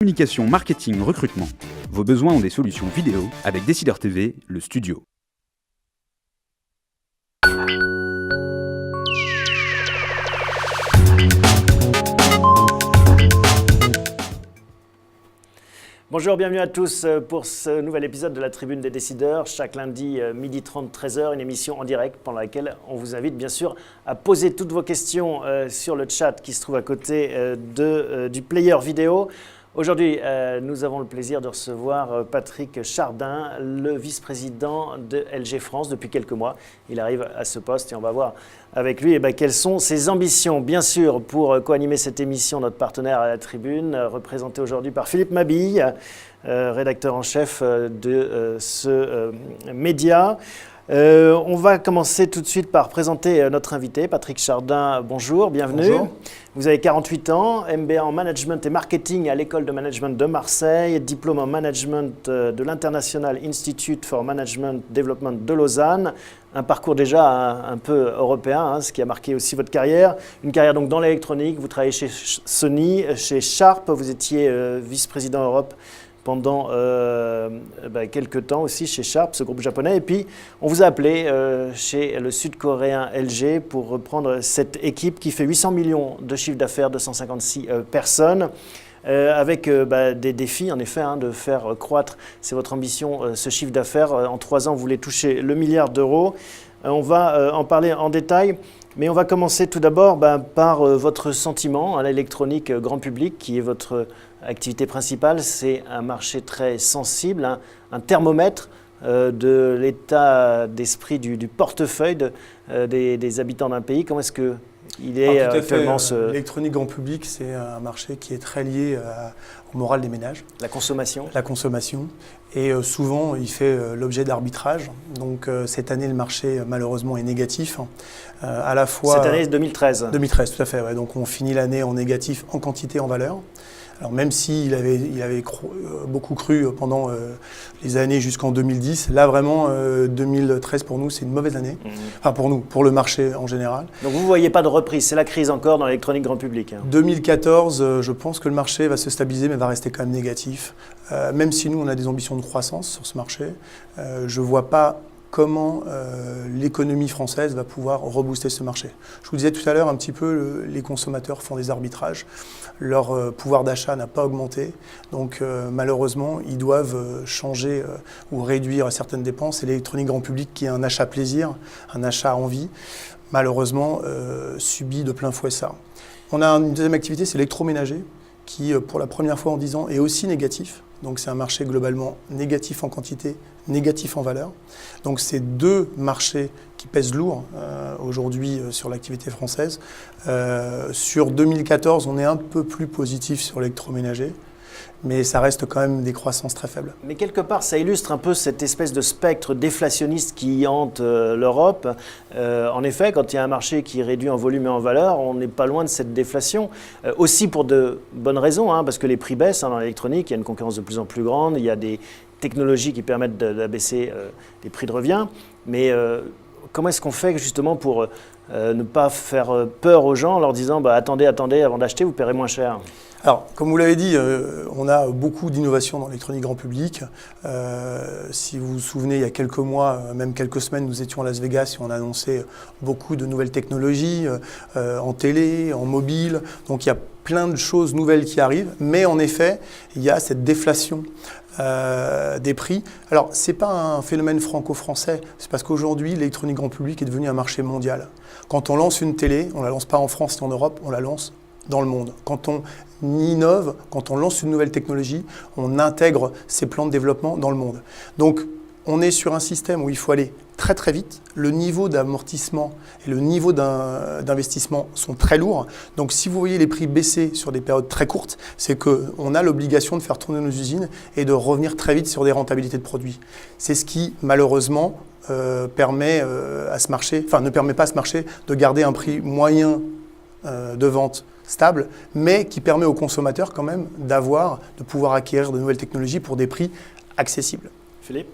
Communication, marketing, recrutement. Vos besoins ont des solutions vidéo avec Décideur TV, le studio. Bonjour, bienvenue à tous pour ce nouvel épisode de la Tribune des Décideurs. Chaque lundi, 12h30, 13h, une émission en direct pendant laquelle on vous invite bien sûr à poser toutes vos questions sur le chat qui se trouve à côté du player vidéo. Aujourd'hui, nous avons le plaisir de recevoir Patrick Chardin, le vice-président de LG France depuis quelques mois. Il arrive à ce poste et on va voir avec lui quelles sont ses ambitions. Bien sûr, pour co-animer cette émission, notre partenaire à la Tribune, représenté aujourd'hui par Philippe Mabille, rédacteur en chef de ce média. On va commencer tout de suite par présenter notre invité, Patrick Chardin. Bonjour, bienvenue. Bonjour. Vous avez 48 ans, MBA en management et marketing à l'école de management de Marseille, diplôme en management de l'International Institute for Management Development de Lausanne. Un parcours déjà un peu européen, ce qui a marqué aussi votre carrière. Une carrière donc dans l'électronique, vous travaillez chez Sony, chez Sharp, vous étiez vice-président Europe pendant quelques temps aussi chez Sharp, ce groupe japonais. Et puis, on vous a appelé chez le sud-coréen LG pour reprendre cette équipe qui fait 800 millions de chiffre d'affaires, 256 personnes, avec des défis, en effet, de faire croître, c'est votre ambition, ce chiffre d'affaires. En 3 ans, vous voulez toucher le milliard d'euros. On va en parler en détail. Mais on va commencer tout d'abord par votre sentiment à l'électronique grand public, qui est votre activité principale. C'est un marché très sensible, un thermomètre de l'état d'esprit du portefeuille des habitants d'un pays. Comment est-ce qu'il est actuellement L'électronique grand public, c'est un marché qui est très lié au moral des ménages. La consommation. La consommation. Et souvent, il fait l'objet d'arbitrage. Donc cette année, le marché, malheureusement, est négatif. À la fois, cette année, 2013. 2013, tout à fait. Ouais. Donc on finit l'année en négatif en quantité, en valeur. Alors même s'il avait beaucoup cru pendant les années jusqu'en 2010, là vraiment 2013 pour nous c'est une mauvaise année, enfin pour nous, pour le marché en général. Donc vous ne voyez pas de reprise, c'est la crise encore dans l'électronique grand public. 2014, je pense que le marché va se stabiliser mais va rester quand même négatif. Même si nous on a des ambitions de croissance sur ce marché, je ne vois pas comment l'économie française va pouvoir rebooster ce marché. Je vous disais tout à l'heure un petit peu, les consommateurs font des arbitrages, leur pouvoir d'achat n'a pas augmenté, donc malheureusement ils doivent changer ou réduire certaines dépenses. Et l'électronique grand public qui est un achat plaisir, un achat envie, malheureusement subit de plein fouet ça. On a une deuxième activité, c'est l'électroménager, qui pour la première fois en 10 ans est aussi négatif. Donc c'est un marché globalement négatif en quantité, négatif en valeur. Donc c'est deux marchés qui pèsent lourd aujourd'hui sur l'activité française. Sur 2014, on est un peu plus positif sur l'électroménager, mais ça reste quand même des croissances très faibles. Mais quelque part, ça illustre un peu cette espèce de spectre déflationniste qui hante l'Europe. En effet, quand il y a un marché qui réduit en volume et en valeur, on n'est pas loin de cette déflation. Aussi pour de bonnes raisons, parce que les prix baissent dans l'électronique, il y a une concurrence de plus en plus grande, il y a des technologies qui permettent d'abaisser les prix de revient. Mais comment est-ce qu'on fait justement pour ne pas faire peur aux gens en leur disant attendez, avant d'acheter, vous paierez moins cher? Alors, comme vous l'avez dit, on a beaucoup d'innovations dans l'électronique grand public. Si vous vous souvenez, il y a quelques mois, même quelques semaines, nous étions à Las Vegas et on a annoncé beaucoup de nouvelles technologies en télé, en mobile. Donc il y a plein de choses nouvelles qui arrivent, mais en effet, il y a cette déflation des prix. Alors, ce n'est pas un phénomène franco-français, c'est parce qu'aujourd'hui, l'électronique grand public est devenu un marché mondial. Quand on lance une télé, on ne la lance pas en France et en Europe, on la lance dans le monde. Quand on innove, quand on lance une nouvelle technologie, on intègre ces plans de développement dans le monde. Donc, on est sur un système où il faut aller très très vite. Le niveau d'amortissement et le niveau d'investissement sont très lourds. Donc, si vous voyez les prix baisser sur des périodes très courtes, c'est qu'on a l'obligation de faire tourner nos usines et de revenir très vite sur des rentabilités de produits. C'est ce qui, malheureusement, permet à ce marché, enfin ne permet pas à ce marché de garder un prix moyen de vente stable, mais qui permet aux consommateurs quand même de pouvoir acquérir de nouvelles technologies pour des prix accessibles. Philippe ?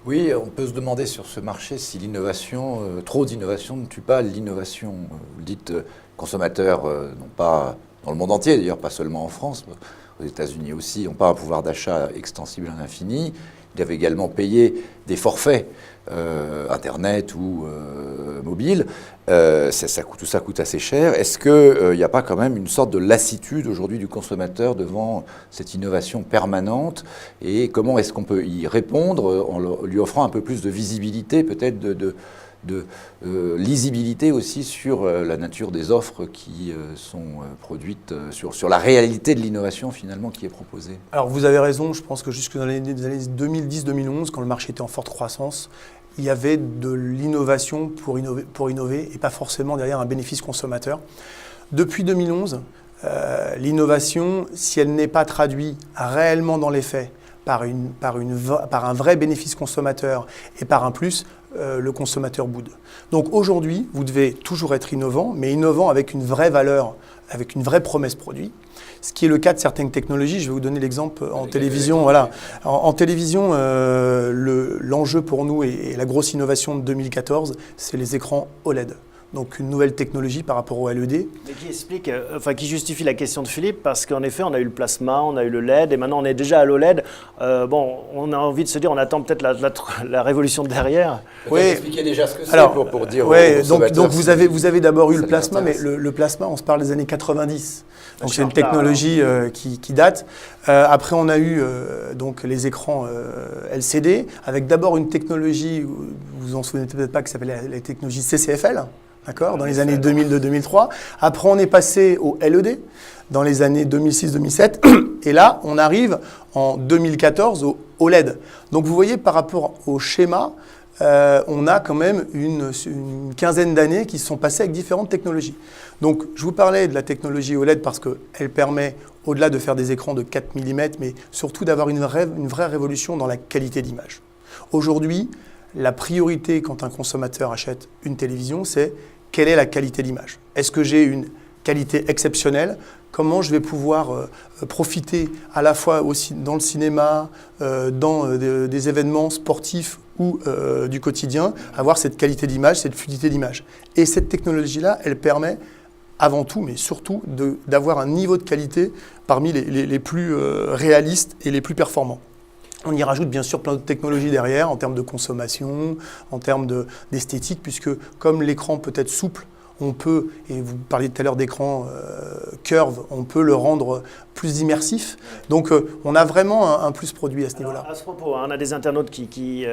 Oui, on peut se demander sur ce marché si l'innovation, trop d'innovation ne tue pas l'innovation. Vous le dites, consommateurs, non pas dans le monde entier, d'ailleurs pas seulement en France, aux États-Unis aussi, n'ont pas un pouvoir d'achat extensible à l'infini. Ils doivent également payer des forfaits Internet ou mobile. Tout ça coûte assez cher. Est-ce qu'il n'y a pas quand même une sorte de lassitude aujourd'hui du consommateur devant cette innovation permanente? Et comment est-ce qu'on peut y répondre en lui offrant un peu plus de visibilité, peut-être de lisibilité aussi sur la nature des offres qui sont produites, sur la réalité de l'innovation finalement qui est proposée? Alors vous avez raison, je pense que jusque dans les années 2010-2011, quand le marché était en forte croissance, il y avait de l'innovation pour innover et pas forcément derrière un bénéfice consommateur. Depuis 2011, l'innovation, si elle n'est pas traduite réellement dans les faits par un vrai bénéfice consommateur et par un plus, le consommateur boude. Donc aujourd'hui, vous devez toujours être innovant, mais innovant avec une vraie valeur, avec une vraie promesse produit. Ce qui est le cas de certaines technologies. Je vais vous donner l'exemple en télévision. Voilà. En télévision, l'enjeu pour nous et la grosse innovation de 2014, c'est les écrans OLED. Donc une nouvelle technologie par rapport au LED. Mais qui justifie la question de Philippe, parce qu'en effet, on a eu le plasma, on a eu le LED, et maintenant on est déjà à l'OLED. On a envie de se dire, on attend peut-être la révolution de derrière. Oui. Expliquez déjà ce que c'est pour dire. Oui, donc vous avez d'abord eu le plasma, mais le plasma, on se parle des années 90. Donc c'est une technologie qui date. Après, on a eu donc les écrans LCD, avec d'abord une technologie, vous vous en souvenez peut-être pas, qui s'appelait la technologie CCFL. D'accord, dans les années 2002-2003. Après, on est passé au LED dans les années 2006-2007. Et là, on arrive en 2014 au OLED. Donc, vous voyez, par rapport au schéma, on a quand même une quinzaine d'années qui se sont passées avec différentes technologies. Donc, je vous parlais de la technologie OLED parce qu'elle permet, au-delà de faire des écrans de 4 mm, mais surtout d'avoir une vraie révolution dans la qualité d'image. Aujourd'hui, la priorité quand un consommateur achète une télévision, c'est quelle est la qualité d'image? Est-ce que j'ai une qualité exceptionnelle? Comment je vais pouvoir profiter à la fois aussi dans le cinéma, dans des événements sportifs ou du quotidien, avoir cette qualité d'image, cette fluidité d'image. Et cette technologie-là, elle permet avant tout, mais surtout, d'avoir un niveau de qualité parmi les plus réalistes et les plus performants. On y rajoute bien sûr plein d'autres technologies derrière, en termes de consommation, en termes d'esthétique, puisque comme l'écran peut être souple, on peut, et vous parliez tout à l'heure d'écran curve, on peut le rendre plus immersif. Donc on a vraiment un plus produit à ce niveau-là. À ce propos, on a des internautes qui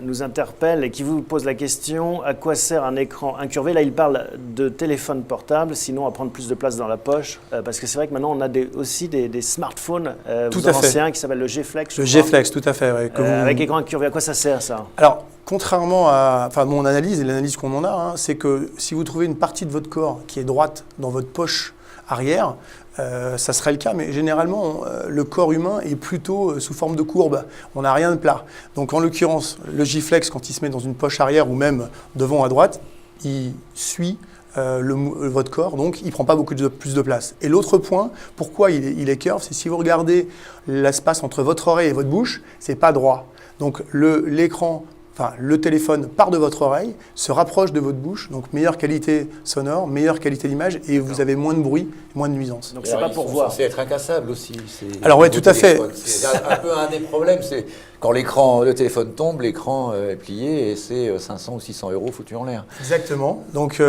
nous interpellent et qui vous posent la question, à quoi sert un écran incurvé? Là, ils parlent de téléphone portable, sinon à prendre plus de place dans la poche, parce que c'est vrai que maintenant on a aussi des smartphones, tout à fait. Un qui s'appelle le G-Flex. Le G-Flex, tout à fait. Ouais, avec écran incurvé, à quoi ça sert ça? Alors, contrairement à mon analyse et l'analyse qu'on en a, c'est que si vous trouvez une partie de votre corps qui est droite dans votre poche arrière, ça serait le cas, mais généralement, le corps humain est plutôt sous forme de courbe. On n'a rien de plat. Donc, en l'occurrence, le G-Flex, quand il se met dans une poche arrière ou même devant à droite, il suit votre corps, donc il ne prend pas plus de place. Et l'autre point, pourquoi il est curve, c'est si vous regardez l'espace entre votre oreille et votre bouche, ce n'est pas droit. Donc, le téléphone part de votre oreille, se rapproche de votre bouche, donc meilleure qualité sonore, meilleure qualité d'image, et vous avez moins de bruit, moins de nuisance. Donc c'est pas pour voir. C'est être incassable aussi. Alors oui, tout à fait. C'est un peu un des problèmes, c'est quand le téléphone tombe, l'écran est plié et c'est 500 ou 600 € foutus en l'air. Exactement. Donc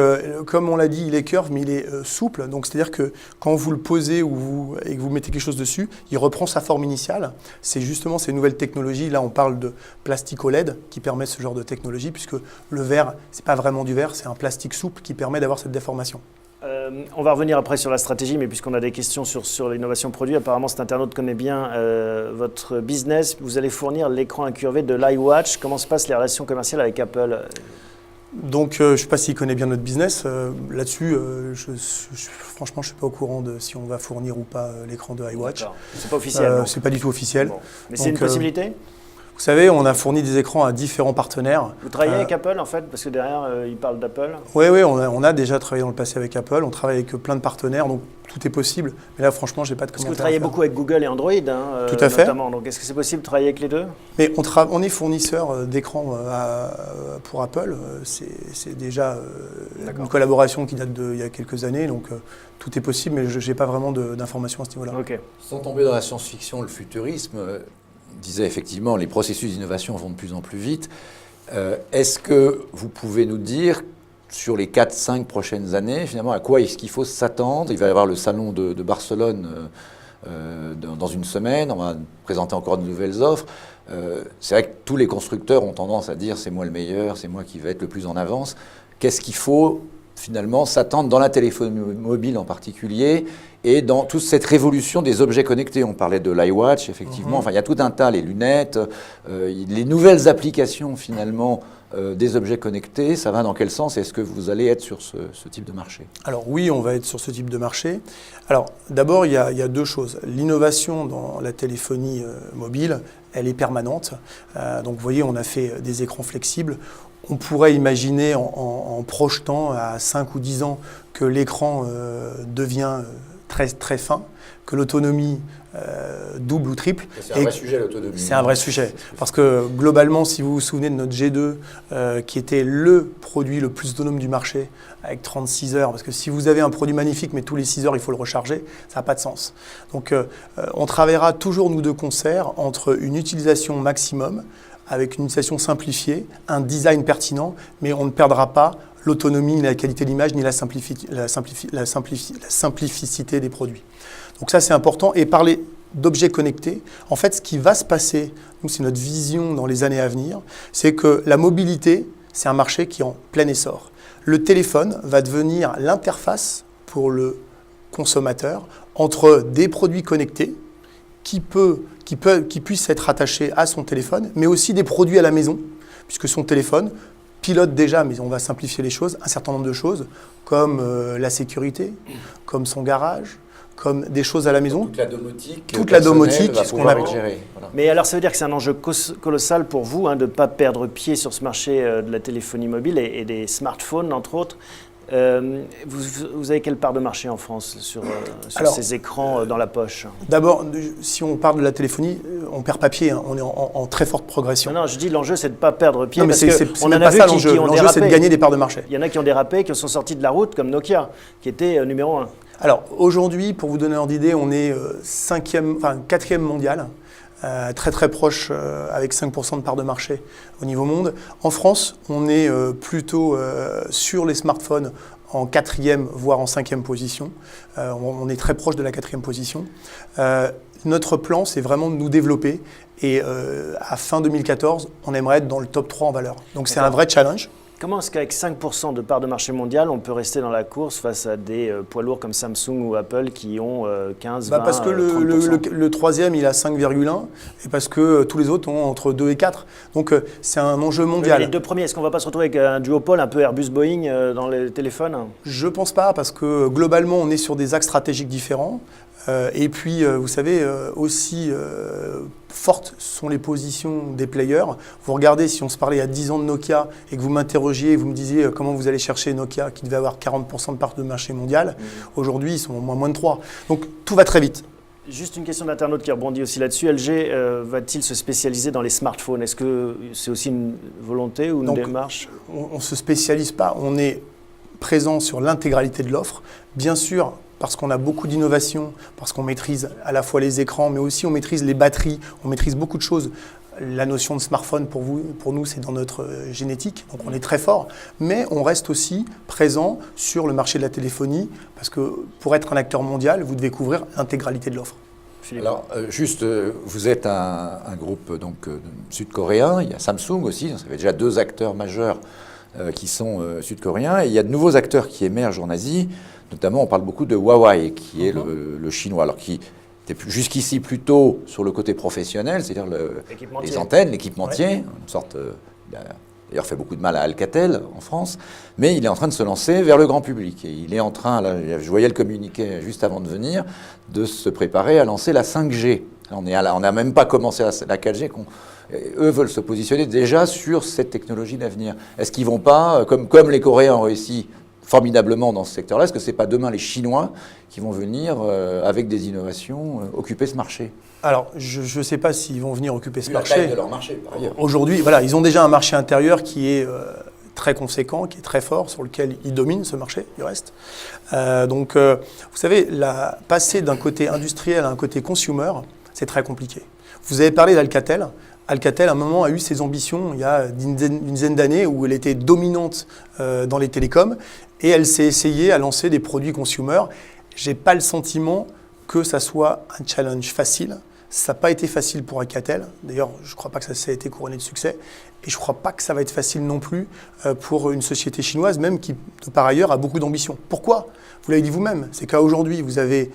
comme on l'a dit, il est curve, mais il est souple. Donc c'est-à-dire que quand vous le posez et que vous mettez quelque chose dessus, il reprend sa forme initiale. C'est justement ces nouvelles technologies. Là, on parle de plastique OLED qui permet ce genre de technologie, puisque le verre, c'est pas vraiment du verre, c'est un plastique souple qui permet d'avoir cette déformation. On va revenir après sur la stratégie, mais puisqu'on a des questions sur l'innovation produit, apparemment cet internaute connaît bien votre business. Vous allez fournir l'écran incurvé de l'iWatch. Comment se passent les relations commerciales avec Apple? Donc, je ne sais pas s'il connaît bien notre business. Là-dessus, franchement, je ne suis pas au courant de si on va fournir ou pas l'écran de iWatch. C'est pas officiel. C'est pas du tout officiel. Bon. Mais c'est une possibilité? Vous savez, on a fourni des écrans à différents partenaires. Vous travaillez avec Apple en fait, parce que derrière ils parlent d'Apple. Oui, on a déjà travaillé dans le passé avec Apple, on travaille avec plein de partenaires, donc tout est possible. Mais là, franchement, je n'ai pas de Parce commentaire. que vous travaillez beaucoup avec Google et Android, Tout à fait. notamment. Donc est-ce que c'est possible de travailler avec les deux? Mais on est fournisseur d'écrans pour Apple. C'est déjà une collaboration qui date d'il y a quelques années, donc tout est possible, mais je n'ai pas vraiment d'informations à ce niveau-là. Ok. Sans tomber dans la science-fiction, le futurisme disait effectivement les processus d'innovation vont de plus en plus vite. Est-ce que vous pouvez nous dire sur les 4-5 prochaines années, finalement, à quoi est-ce qu'il faut s'attendre? Il va y avoir le salon de Barcelone dans une semaine, on va présenter encore de nouvelles offres. C'est vrai que tous les constructeurs ont tendance à dire c'est moi le meilleur, c'est moi qui vais être le plus en avance. Qu'est-ce qu'il faut finalement s'attendre dans la téléphonie mobile en particulier et dans toute cette révolution des objets connectés? On parlait de l'iWatch, effectivement. Enfin, il y a tout un tas, les lunettes, les nouvelles applications finalement des objets connectés. Ça va dans quel sens? Est-ce que vous allez être sur ce type de marché? Alors oui, on va être sur ce type de marché. Alors d'abord, il y a deux choses. L'innovation dans la téléphonie mobile, elle est permanente. Donc vous voyez, on a fait des écrans flexibles. On pourrait imaginer en projetant à 5 ou 10 ans que l'écran devient très, très fin, que l'autonomie double ou triple. C'est un vrai sujet, l'autonomie. C'est un vrai sujet. Parce que globalement, si vous vous souvenez de notre G2, qui était le produit le plus autonome du marché, avec 36 heures, parce que si vous avez un produit magnifique, mais tous les 6 heures, il faut le recharger, ça n'a pas de sens. Donc on travaillera toujours, nous, de concert, entre une utilisation maximum, avec une utilisation simplifiée, un design pertinent, mais on ne perdra pas l'autonomie, ni la qualité de l'image, ni la simplicité des produits. Donc ça, c'est important. Et parler d'objets connectés, en fait, ce qui va se passer, nous, c'est notre vision dans les années à venir, c'est que la mobilité, c'est un marché qui est en plein essor. Le téléphone va devenir l'interface pour le consommateur entre des produits connectés qui puissent être attachés à son téléphone, mais aussi des produits à la maison, puisque son téléphone pilote déjà, mais on va simplifier les choses, un certain nombre de choses, comme la sécurité, comme son garage, comme des choses à la maison. Toute la domotique, ce qu'on appelle. Voilà. Mais alors ça veut dire que c'est un enjeu colossal pour vous de ne pas perdre pied sur ce marché de la téléphonie mobile et des smartphones, entre autres. Vous avez quelle part de marché en France sur ces écrans dans la poche? D'abord, si on parle de la téléphonie, on perd pas pied, on est en très forte progression. Non, je dis l'enjeu, c'est de ne pas perdre pied. Non, mais on en a vu qui ont l'enjeu, c'est de gagner des parts de marché. Il y en a qui ont dérapé, qui sont sortis de la route, comme Nokia, qui était numéro 1. Alors, aujourd'hui, pour vous donner un ordre d'idée, on est 4e mondial. Très très proche avec 5% de part de marché au niveau monde. En France, on est plutôt sur les smartphones en 4e, voire en 5e position. On est très proche de la 4e position. Notre plan, c'est vraiment de nous développer et à fin 2014, on aimerait être dans le top 3 en valeur. Donc c'est un vrai challenge. Comment est-ce qu'avec 5% de part de marché mondial, on peut rester dans la course face à des poids lourds comme Samsung ou Apple qui ont 15, 20, parce que le 3e, il a 5,1 et parce que tous les autres ont entre 2 et 4. Donc c'est un enjeu mondial. Les deux premiers, est-ce qu'on ne va pas se retrouver avec un duopole un peu Airbus-Boeing dans les téléphones? Je ne pense pas, parce que globalement, on est sur des axes stratégiques différents. Et puis, vous savez, aussi fortes sont les positions des players. Vous regardez, si on se parlait il y a 10 ans de Nokia et que vous m'interrogiez et vous me disiez comment vous allez chercher Nokia qui devait avoir 40% de part de marché mondial, aujourd'hui, ils sont au moins de 3. Donc, tout va très vite. Juste une question d'internaute qui rebondit aussi là-dessus. LG va-t-il se spécialiser dans les smartphones? Est-ce que c'est aussi une volonté ou une démarche? On ne se spécialise pas, on est présent sur l'intégralité de l'offre. Bien sûr, parce qu'on a beaucoup d'innovation, parce qu'on maîtrise à la fois les écrans, mais aussi on maîtrise les batteries, on maîtrise beaucoup de choses. La notion de smartphone, pour nous, c'est dans notre génétique, donc on est très fort. Mais on reste aussi présent sur le marché de la téléphonie, parce que pour être un acteur mondial, vous devez couvrir l'intégralité de l'offre. Alors, vous êtes un groupe sud-coréen, il y a Samsung aussi, ça fait déjà 2 acteurs majeurs qui sont sud-coréens, et il y a de nouveaux acteurs qui émergent en Asie. Notamment, on parle beaucoup de Huawei, qui est le chinois, alors qui était jusqu'ici plutôt sur le côté professionnel, c'est-à-dire les antennes, l'équipementier, une sorte. Il a d'ailleurs fait beaucoup de mal à Alcatel en France, mais il est en train de se lancer vers le grand public. Et il est en train, là, je voyais le communiqué juste avant de venir, de se préparer à lancer la 5G On n'a même pas commencé la 4G. Eux veulent se positionner déjà sur cette technologie d'avenir. Est-ce qu'ils ne vont pas, comme les Coréens ont réussi formidablement dans ce secteur-là, est-ce que ce n'est pas demain les Chinois qui vont venir, avec des innovations, occuper ce marché? Alors, je ne sais pas s'ils vont venir occuper ce marché. La taille de leur marché, par ailleurs. Aujourd'hui, voilà, ils ont déjà un marché intérieur qui est très conséquent, qui est très fort, sur lequel ils dominent ce marché, du reste. Vous savez, passer d'un côté industriel à un côté consumer, c'est très compliqué. Vous avez parlé d'Alcatel. Alcatel, à un moment, a eu ses ambitions il y a une dizaine d'années où elle était dominante dans les télécoms et elle s'est essayée à lancer des produits consumer. Je n'ai pas le sentiment que ça soit un challenge facile. Ça n'a pas été facile pour Alcatel. D'ailleurs, je ne crois pas que ça a été couronné de succès. Et je ne crois pas que ça va être facile non plus pour une société chinoise, même qui, par ailleurs, a beaucoup d'ambition. Pourquoi ? Vous l'avez dit vous-même, c'est qu'aujourd'hui, vous avez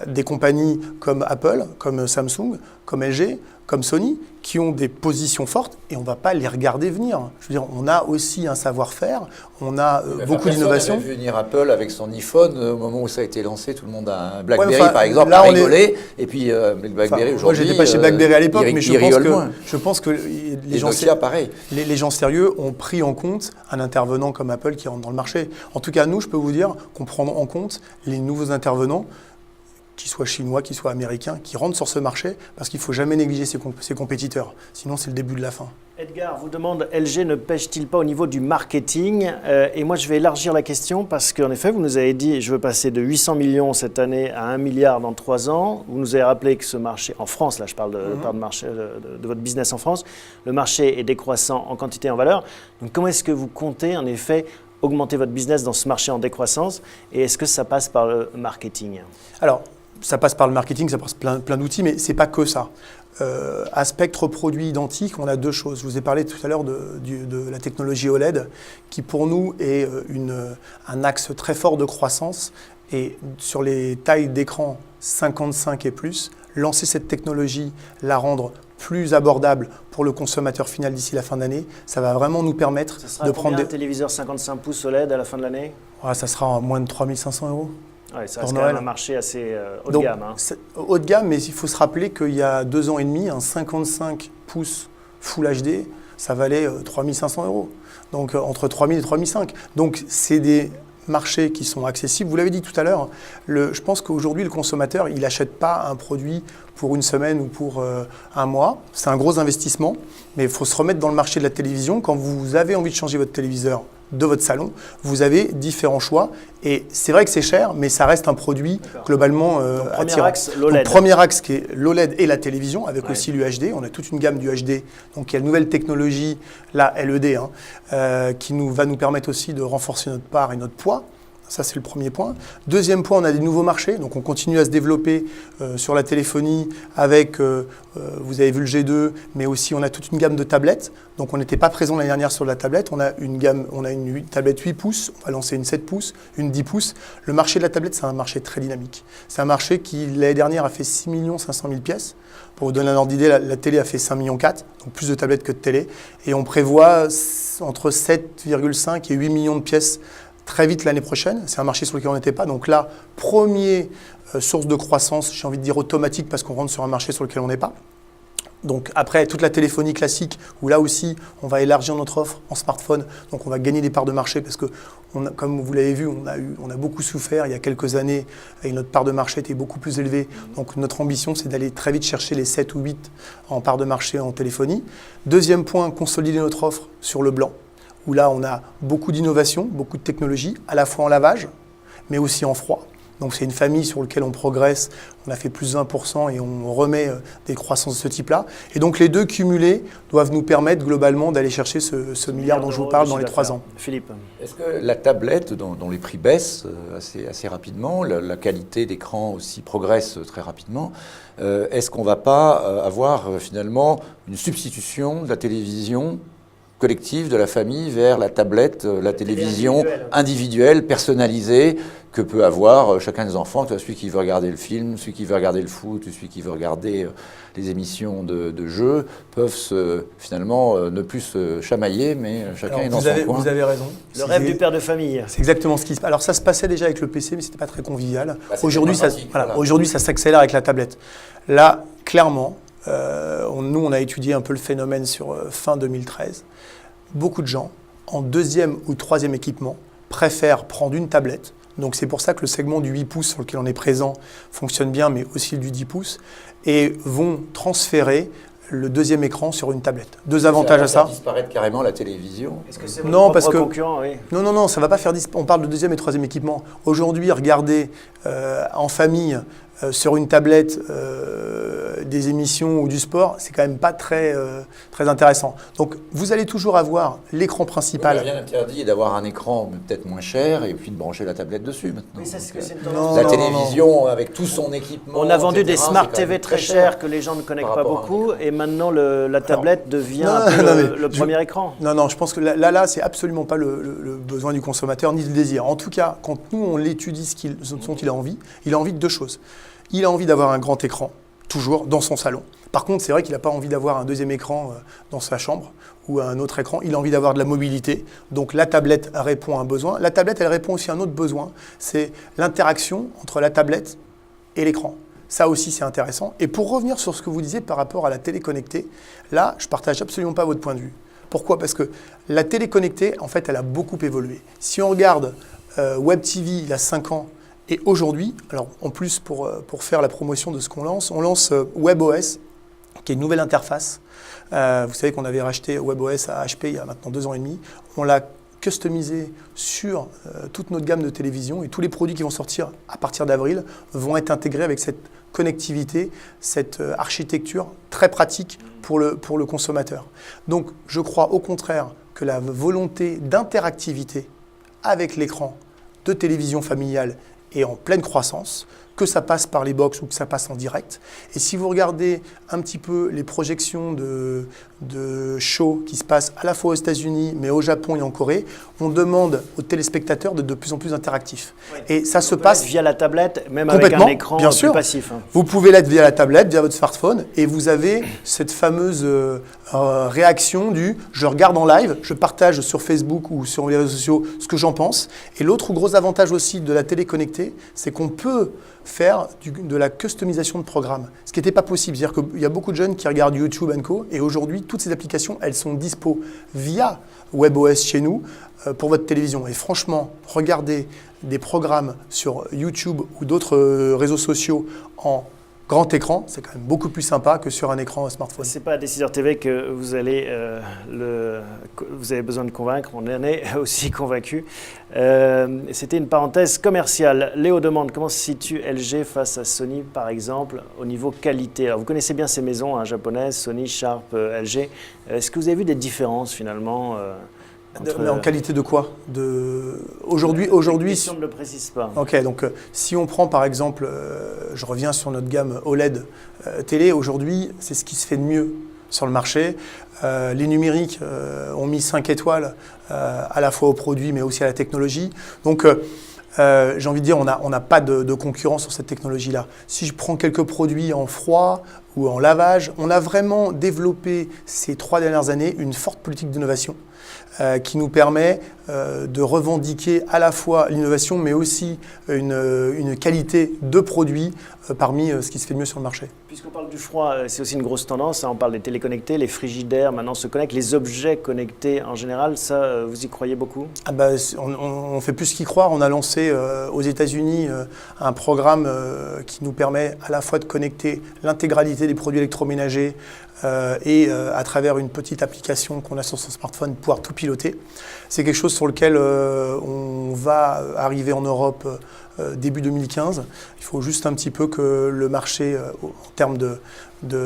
des compagnies comme Apple, comme Samsung, comme LG, comme Sony, qui ont des positions fortes et on ne va pas les regarder venir. Je veux dire, on a aussi un savoir-faire, on a beaucoup d'innovations. On a vu venir Apple avec son iPhone au moment où ça a été lancé, tout le monde a BlackBerry par exemple a rigolé. Et puis BlackBerry aujourd'hui. Moi, j'étais pas chez BlackBerry à l'époque, mais je pense que les gens sérieux ont pris en compte un intervenant comme Apple qui rentre dans le marché. En tout cas, nous, je peux vous dire qu'on prend en compte les nouveaux intervenants, qu'ils soient chinois, qu'ils soient américains, qui rentrent sur ce marché, parce qu'il ne faut jamais négliger ses compétiteurs. Sinon, c'est le début de la fin. Edgar vous demande, LG ne pêche-t-il pas au niveau du marketing? Et moi, je vais élargir la question parce qu'en effet, vous nous avez dit, je veux passer de 800 millions cette année à 1 milliard dans 3 ans. Vous nous avez rappelé que ce marché, en France, là je parle de votre business en France, le marché est décroissant en quantité et en valeur. Donc comment est-ce que vous comptez en effet augmenter votre business dans ce marché en décroissance? Et est-ce que ça passe par le marketing? Alors, ça passe par le marketing, ça passe plein d'outils, mais ce n'est pas que ça. À spectre produit identique, on a deux choses. Je vous ai parlé tout à l'heure de la technologie OLED, qui pour nous est un axe très fort de croissance. Et sur les tailles d'écran 55 et plus, lancer cette technologie, la rendre plus abordable pour le consommateur final d'ici la fin d'année, ça va vraiment nous permettre de prendre un téléviseur 55 pouces OLED à la fin de l'année? Ça sera à moins de 3 500 €. Ouais, ça reste quand même un marché assez haut de gamme. Haut de gamme, mais il faut se rappeler qu'il y a 2 ans et demi, un 55 pouces Full HD, ça valait 3 500 €. Donc entre 3 000 et 3 500. Donc c'est des marchés qui sont accessibles. Vous l'avez dit tout à l'heure, je pense qu'aujourd'hui, le consommateur, il n'achète pas un produit pour une semaine ou pour un mois. C'est un gros investissement, mais il faut se remettre dans le marché de la télévision. Quand vous avez envie de changer votre téléviseur de votre salon, vous avez différents choix. Et c'est vrai que c'est cher, mais ça reste un produit globalement attirant. Premier axe qui est l'OLED et la télévision, avec aussi l'UHD. On a toute une gamme d'UHD. Donc il y a une nouvelle technologie, la LED, qui va nous permettre aussi de renforcer notre part et notre poids. Ça, c'est le premier point. Deuxième point, on a des nouveaux marchés. Donc, on continue à se développer sur la téléphonie avec, vous avez vu le G2, mais aussi on a toute une gamme de tablettes. Donc, on n'était pas présent l'année dernière sur la tablette. On a une tablette 8 pouces, on va lancer une 7 pouces, une 10 pouces. Le marché de la tablette, c'est un marché très dynamique. C'est un marché qui, l'année dernière, a fait 6 500 000 pièces. Pour vous donner un ordre d'idée, la télé a fait 5,4 millions, donc plus de tablettes que de télé. Et on prévoit entre 7,5 et 8 millions de pièces très vite l'année prochaine. C'est un marché sur lequel on n'était pas. Donc là, première source de croissance, j'ai envie de dire automatique, parce qu'on rentre sur un marché sur lequel on n'est pas. Donc après, toute la téléphonie classique, où là aussi, on va élargir notre offre en smartphone. Donc on va gagner des parts de marché parce que, comme vous l'avez vu, on a beaucoup souffert il y a quelques années et notre part de marché était beaucoup plus élevée. Donc notre ambition, c'est d'aller très vite chercher les 7 ou 8 en part de marché en téléphonie. Deuxième point, consolider notre offre sur le blanc, où là, on a beaucoup d'innovations, beaucoup de technologies, à la fois en lavage, mais aussi en froid. Donc c'est une famille sur laquelle on progresse, on a fait plus de 20% et on remet des croissances de ce type-là. Et donc les deux cumulés doivent nous permettre globalement d'aller chercher ce milliard dont je vous parle dans les 3 ans. Philippe. Est-ce que la tablette, dont les prix baissent assez rapidement, la qualité d'écran aussi progresse très rapidement, est-ce qu'on ne va pas avoir finalement une substitution de la télévision collective de la famille vers la tablette, la télévision individuelle, personnalisée, que peut avoir chacun des enfants, celui qui veut regarder le film, celui qui veut regarder le foot, celui qui veut regarder les émissions de jeux, peuvent finalement ne plus se chamailler, mais chacun est dans son coin. Vous avez raison. Le rêve du père de famille. C'est exactement ce qui se passe. Alors ça se passait déjà avec le PC, mais c'était pas très convivial. Aujourd'hui, ça s'accélère avec la tablette. Là, clairement, nous, on a étudié un peu le phénomène sur fin 2013. Beaucoup de gens, en deuxième ou troisième équipement, préfèrent prendre une tablette. Donc c'est pour ça que le segment du 8 pouces sur lequel on est présent fonctionne bien, mais aussi du 10 pouces, et vont transférer le deuxième écran sur une tablette. Deux avantages à ça. Ça disparaître carrément la télévision. Est-ce que c'est non, parce que concurrent, oui. Non, ça va pas faire. On parle de deuxième et troisième équipement. Aujourd'hui, regarder en famille sur une tablette des émissions ou du sport, c'est quand même pas très intéressant. Donc, vous allez toujours avoir l'écran principal. Il n'y a rien d'interdit d'avoir un écran peut-être moins cher et puis de brancher la tablette dessus maintenant. Mais ça, c'est la télévision avec tout son équipement. On a vendu etc., des Smart TV très chers que les gens ne connectent pas beaucoup, et maintenant la tablette devient le premier écran. Non, je pense que là, c'est absolument pas le besoin du consommateur ni le désir. En tout cas, quand nous on l'étudie ce dont il a envie de deux choses. Il a envie d'avoir un grand écran, toujours, dans son salon. Par contre, c'est vrai qu'il n'a pas envie d'avoir un deuxième écran dans sa chambre ou un autre écran. Il a envie d'avoir de la mobilité. Donc la tablette répond à un besoin. La tablette, elle répond aussi à un autre besoin. C'est l'interaction entre la tablette et l'écran. Ça aussi, c'est intéressant. Et pour revenir sur ce que vous disiez par rapport à la télé connectée, là, je ne partage absolument pas votre point de vue. Pourquoi ? Parce que la télé connectée, en fait, elle a beaucoup évolué. Si on regarde Web TV il y a 5 ans, et aujourd'hui, alors en plus pour faire la promotion de ce qu'on lance, on lance WebOS, qui est une nouvelle interface. Vous savez qu'on avait racheté WebOS à HP il y a maintenant 2 ans et demi. On l'a customisé sur toute notre gamme de télévision et tous les produits qui vont sortir à partir d'avril vont être intégrés avec cette connectivité, cette architecture très pratique pour le consommateur. Donc je crois au contraire que la volonté d'interactivité avec l'écran de télévision familiale est en pleine croissance, que ça passe par les box ou que ça passe en direct. Et si vous regardez un petit peu les projections de shows qui se passent à la fois aux États-Unis, mais au Japon et en Corée, on demande aux téléspectateurs de plus en plus interactifs. Oui. Et ça se passe via la tablette, même avec un écran bien plus sûr. Passif. Vous pouvez l'être via la tablette, via votre smartphone, et vous avez cette fameuse réaction du « je regarde en live, je partage sur Facebook ou sur les réseaux sociaux ce que j'en pense ». Et l'autre gros avantage aussi de la télé connectée, c'est qu'on peut faire de la customisation de programmes, ce qui n'était pas possible. C'est-à-dire qu'il y a beaucoup de jeunes qui regardent YouTube & Co. Et aujourd'hui, toutes ces applications, elles sont dispo via WebOS chez nous pour votre télévision. Et franchement, regardez des programmes sur YouTube ou d'autres réseaux sociaux en grand écran, c'est quand même beaucoup plus sympa que sur un écran smartphone. Ce n'est pas à Décideur TV que vous avez besoin de convaincre, on en est aussi convaincu. C'était une parenthèse commerciale. Léo demande comment se situe LG face à Sony, par exemple, au niveau qualité. Alors, vous connaissez bien ces maisons japonaises, Sony, Sharp, LG. Est-ce que vous avez vu des différences finalement Mais en qualité de quoi ? Aujourd'hui, la question ne le précise pas. Ok, donc si on prend par exemple, je reviens sur notre gamme OLED télé, aujourd'hui, c'est ce qui se fait de mieux sur le marché. Les numériques ont mis 5 étoiles à la fois au produit, mais aussi à la technologie. Donc, j'ai envie de dire, on n'a pas de concurrence sur cette technologie-là. Si je prends quelques produits en froid ou en lavage, on a vraiment développé ces 3 dernières années une forte politique d'innovation qui nous permet de revendiquer à la fois l'innovation, mais aussi une qualité de produit parmi ce qui se fait de mieux sur le marché. Puisqu'on parle du froid, c'est aussi une grosse tendance. On parle des téléconnectés, les frigidaires maintenant se connectent, les objets connectés en général, ça, vous y croyez beaucoup ? On fait plus qu'y croire. On a lancé aux États-Unis un programme qui nous permet à la fois de connecter l'intégralité des produits électroménagers et à travers une petite application qu'on a sur son smartphone, pouvoir tout piloter. C'est quelque chose sur lequel on va arriver en Europe début 2015. Il faut juste un petit peu que le marché, en termes de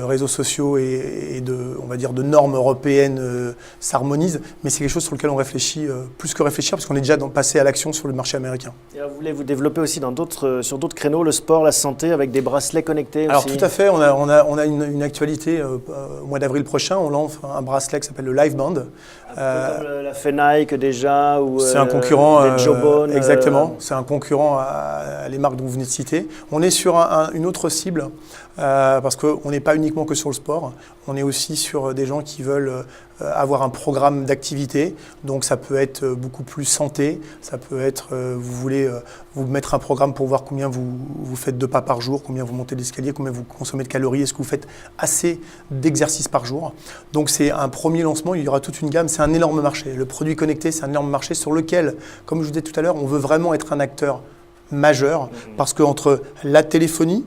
réseaux sociaux et on va dire de normes européennes s'harmonise, mais c'est quelque chose sur lequel on réfléchit, plus que réfléchir, parce qu'on est déjà passé à l'action sur le marché américain. Et alors, vous voulez vous développer aussi sur d'autres créneaux, le sport, la santé, avec des bracelets connectés Alors aussi. tout à fait, on a une actualité au mois d'avril prochain, on lance un bracelet qui s'appelle le Live Band. Comme l'a fait Nike déjà, ou c'est un concurrent, des Jawbone, exactement, c'est un concurrent à les marques dont vous venez de citer. On est sur une autre cible, parce qu'on n'est pas uniquement que sur le sport, on est aussi sur des gens qui veulent avoir un programme d'activité, donc ça peut être beaucoup plus santé, ça peut être, vous voulez vous mettre un programme pour voir combien vous faites de pas par jour, combien vous montez l'escalier, combien vous consommez de calories, est-ce que vous faites assez d'exercices par jour. Donc c'est un premier lancement, il y aura toute une gamme, c'est un énorme marché. Le produit connecté, c'est un énorme marché sur lequel, comme je vous disais tout à l'heure, on veut vraiment être un acteur majeur, parce qu'entre la téléphonie,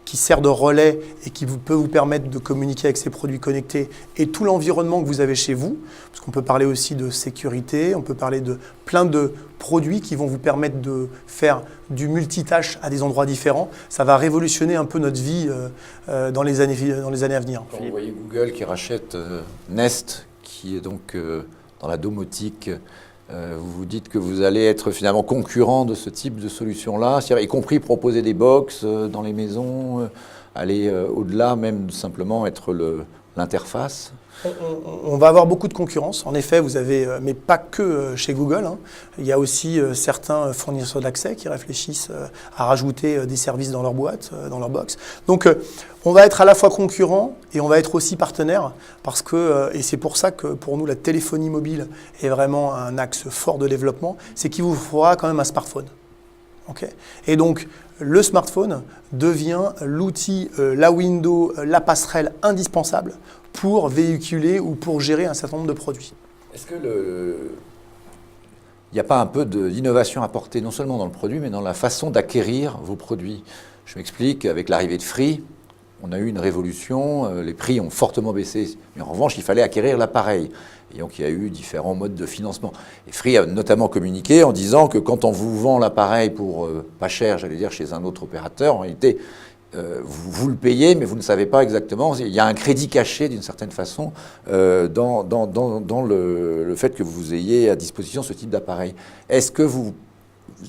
qui sert de relais et qui peut vous permettre de communiquer avec ces produits connectés et tout l'environnement que vous avez chez vous, parce qu'on peut parler aussi de sécurité, on peut parler de plein de produits qui vont vous permettre de faire du multitâche à des endroits différents. Ça va révolutionner un peu notre vie dans les années à venir. Quand vous voyez Google qui rachète Nest, qui est donc dans la domotique, vous vous dites que vous allez être finalement concurrent de ce type de solution-là, c'est-à-dire y compris proposer des box dans les maisons, aller au-delà, même simplement être l'interface. On va avoir beaucoup de concurrence. En effet, vous avez, mais pas que chez Google. Il y a aussi certains fournisseurs d'accès qui réfléchissent à rajouter des services dans leur boîte, dans leur box. Donc, on va être à la fois concurrent et on va être aussi partenaire parce que, et c'est pour ça que pour nous, la téléphonie mobile est vraiment un axe fort de développement, c'est qu'il vous faudra quand même un smartphone. Okay. Et donc, le smartphone devient l'outil, la window, la passerelle indispensable pour véhiculer ou pour gérer un certain nombre de produits. Est-ce que il n'y a pas un peu d'innovation apportée non seulement dans le produit, mais dans la façon d'acquérir vos produits? Je m'explique, avec l'arrivée de Free, on a eu une révolution, les prix ont fortement baissé, mais en revanche, il fallait acquérir l'appareil. Et donc, il y a eu différents modes de financement. Et Free a notamment communiqué en disant que quand on vous vend l'appareil pour pas cher, j'allais dire, chez un autre opérateur, en réalité, vous le payez, mais vous ne savez pas exactement. Il y a un crédit caché, d'une certaine façon, dans le fait que vous ayez à disposition ce type d'appareil. Est-ce que vous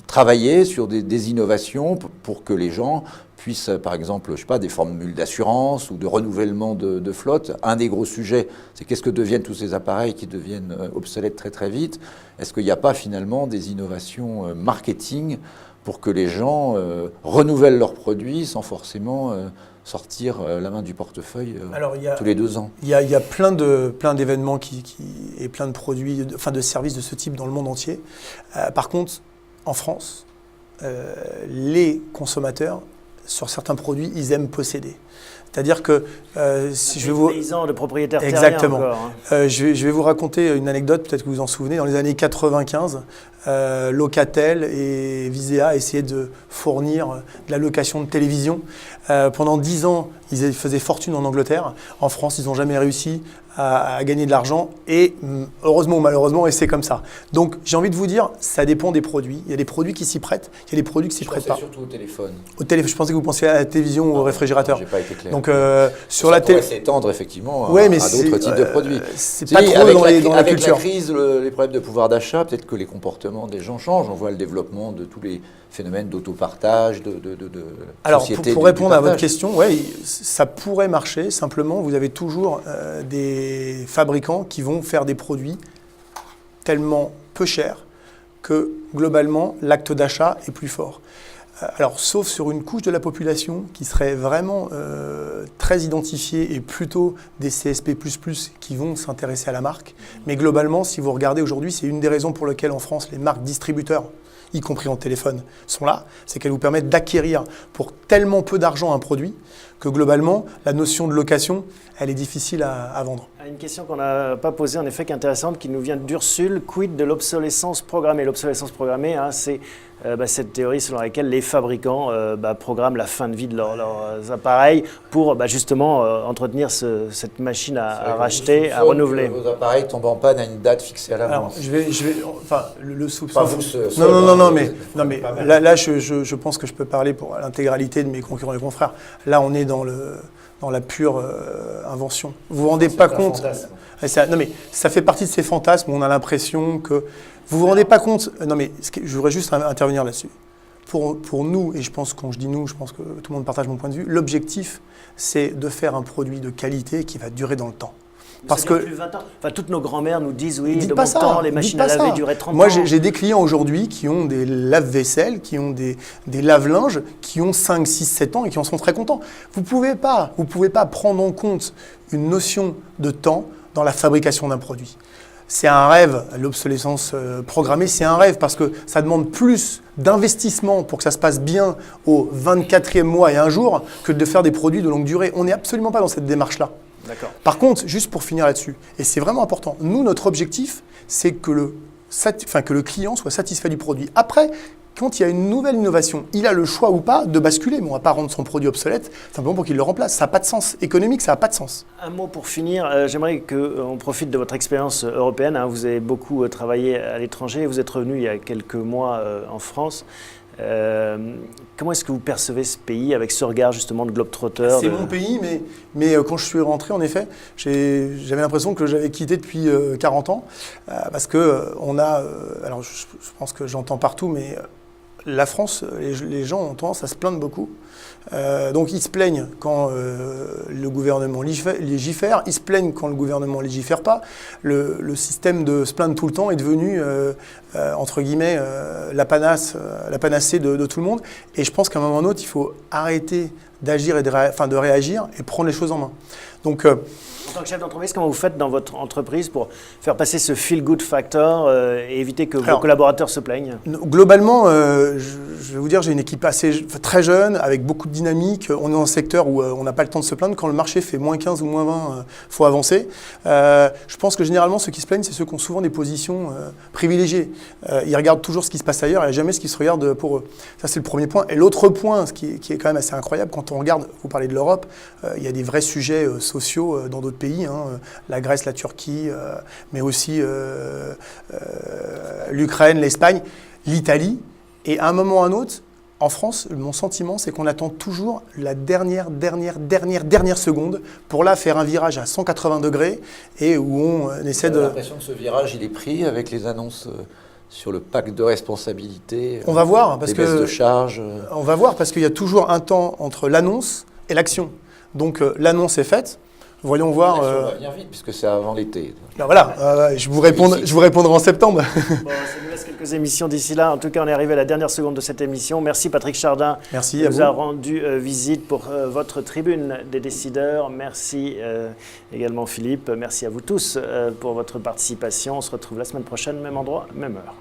travaillez sur des innovations pour que les gens puissent, par exemple, je sais pas, des formules d'assurance ou de renouvellement de flotte? Un des gros sujets, c'est qu'est-ce que deviennent tous ces appareils qui deviennent obsolètes très très vite? Est-ce qu'il n'y a pas finalement des innovations marketing pour que les gens renouvellent leurs produits sans forcément sortir la main du portefeuille tous les 2 ans? Il y a plein d'événements et plein de produits, de services de ce type dans le monde entier. Par contre, en France, les consommateurs, sur certains produits, ils aiment posséder. C'est-à-dire que si je vais vous paysans, de propriétaires exactement. terriens encore, je vais vous raconter une anecdote, peut-être que vous vous en souvenez. Dans les années 95, Locatel et Visea essayaient de fournir de la location de télévision. Pendant 10 ans, ils faisaient fortune en Angleterre. En France, ils n'ont jamais réussi à gagner de l'argent. Et heureusement ou malheureusement, et c'est comme ça. Donc, j'ai envie de vous dire, ça dépend des produits. Il y a des produits qui s'y prêtent, il y a des produits qui s'y prêtent pas. Surtout au téléphone. Au téléphone, je pensais que vous pensiez à la télévision ou au réfrigérateur. J'ai pas été clair. Donc, sur la télé, s'étendre effectivement ouais, à d'autres types de produits. C'est pas trop dans la culture. Avec la crise, les problèmes de pouvoir d'achat, peut-être que les comportements des gens changent. On voit le développement de tous les phénomènes d'autopartage, de Alors, société pour répondre à votre partage. question, ouais, ça pourrait marcher. Simplement, vous avez toujours des fabricants qui vont faire des produits tellement peu chers que globalement, l'acte d'achat est plus fort. Alors, sauf sur une couche de la population qui serait vraiment très identifiée et plutôt des CSP++ qui vont s'intéresser à la marque. Mais globalement, si vous regardez aujourd'hui, c'est une des raisons pour lesquelles en France, les marques distributeurs, y compris en téléphone, sont là, c'est qu'elles vous permettent d'acquérir pour tellement peu d'argent un produit que globalement, la notion de location, elle est difficile à vendre. Une question qu'on n'a pas posée, en effet, qui est intéressante, qui nous vient d'Ursule. Quid de l'obsolescence programmée? L'obsolescence programmée, c'est cette théorie selon laquelle les fabricants programment la fin de vie de leurs appareils pour justement entretenir cette machine à racheter, à renouveler. Vos appareils tombent en panne à une date fixée à Alors, l'avance. le soupçon. Pas vous, Non, mais là, je pense que je peux parler pour l'intégralité de mes concurrents et confrères. Là, on est dans la pure invention. Vous vous rendez pas compte. Non, mais ça fait partie de ces fantasmes où on a l'impression que. Vous vous rendez pas compte. Non, mais je voudrais juste intervenir là-dessus. Pour nous, et je pense quand je dis nous, je pense que tout le monde partage mon point de vue, l'objectif, c'est de faire un produit de qualité qui va durer dans le temps. Parce que plus 20 ans. Toutes nos grands-mères nous disent oui, de mon temps, les machines à laver duraient 30 ans. Moi, j'ai des clients aujourd'hui qui ont des lave-vaisselle, qui ont des lave-linges, qui ont 5, 6, 7 ans et qui en sont très contents. Vous pouvez pas prendre en compte une notion de temps dans la fabrication d'un produit. C'est un rêve, l'obsolescence programmée, c'est un rêve parce que ça demande plus d'investissement pour que ça se passe bien au 24e mois et un jour que de faire des produits de longue durée. On n'est absolument pas dans cette démarche-là. Par contre, juste pour finir là-dessus, et c'est vraiment important, nous, notre objectif, c'est que le client soit satisfait du produit. Après, quand il y a une nouvelle innovation, il a le choix ou pas de basculer, mais on ne va pas rendre son produit obsolète simplement pour qu'il le remplace. Ça n'a pas de sens. Économique, ça n'a pas de sens. Un mot pour finir, j'aimerais qu'on profite de votre expérience européenne. Vous avez beaucoup travaillé à l'étranger, vous êtes revenu il y a quelques mois en France. Comment est-ce que vous percevez ce pays avec ce regard justement de globe-trotter? C'est mon pays, mais quand je suis rentré, en effet, j'avais l'impression que j'avais quitté depuis 40 ans parce que on a, alors je pense que j'entends partout, mais la France, les gens ont tendance à se plaindre beaucoup. Donc ils se plaignent quand le gouvernement légifère, ils se plaignent quand le gouvernement ne légifère pas. Le système de se plaindre tout le temps est devenu, entre guillemets, la panacée de tout le monde. Et je pense qu'à un moment ou un autre, il faut arrêter d'agir et de réagir et prendre les choses en main. Donc, en tant que chef d'entreprise, comment vous faites dans votre entreprise pour faire passer ce feel-good factor et éviter que vos collaborateurs se plaignent? Globalement, je vais vous dire, j'ai une équipe très jeune, avec beaucoup de dynamique. On est dans un secteur où on n'a pas le temps de se plaindre. Quand le marché fait moins 15 ou moins 20, il faut avancer. Je pense que généralement, ceux qui se plaignent, c'est ceux qui ont souvent des positions privilégiées. Ils regardent toujours ce qui se passe ailleurs et jamais ce qui se regarde pour eux. Ça, c'est le premier point. Et l'autre point, ce qui est quand même assez incroyable, quand on regarde, vous parlez de l'Europe, il y a des vrais sujets sociaux dans d'autres pays, la Grèce, la Turquie, mais aussi l'Ukraine, l'Espagne, l'Italie. Et à un moment ou à un autre, en France, mon sentiment, c'est qu'on attend toujours la dernière seconde pour là faire un virage à 180 degrés et où on essaie de... J'ai l'impression que ce virage, il est pris avec les annonces sur le pacte de responsabilité. On va voir, parce que... Les baisses de charges. On va voir, parce qu'il y a toujours un temps entre l'annonce et l'action. Donc l'annonce est faite. Voyons voir. Ça va venir vite puisque c'est avant l'été. Ben voilà, je vous répondrai en septembre. Bon, ça nous laisse quelques émissions d'ici là. En tout cas, on est arrivé à la dernière seconde de cette émission. Merci Patrick Chardin. Merci qui à vous. nous a rendu visite pour votre tribune des décideurs. Merci également Philippe. Merci à vous tous pour votre participation. On se retrouve la semaine prochaine, même endroit, même heure.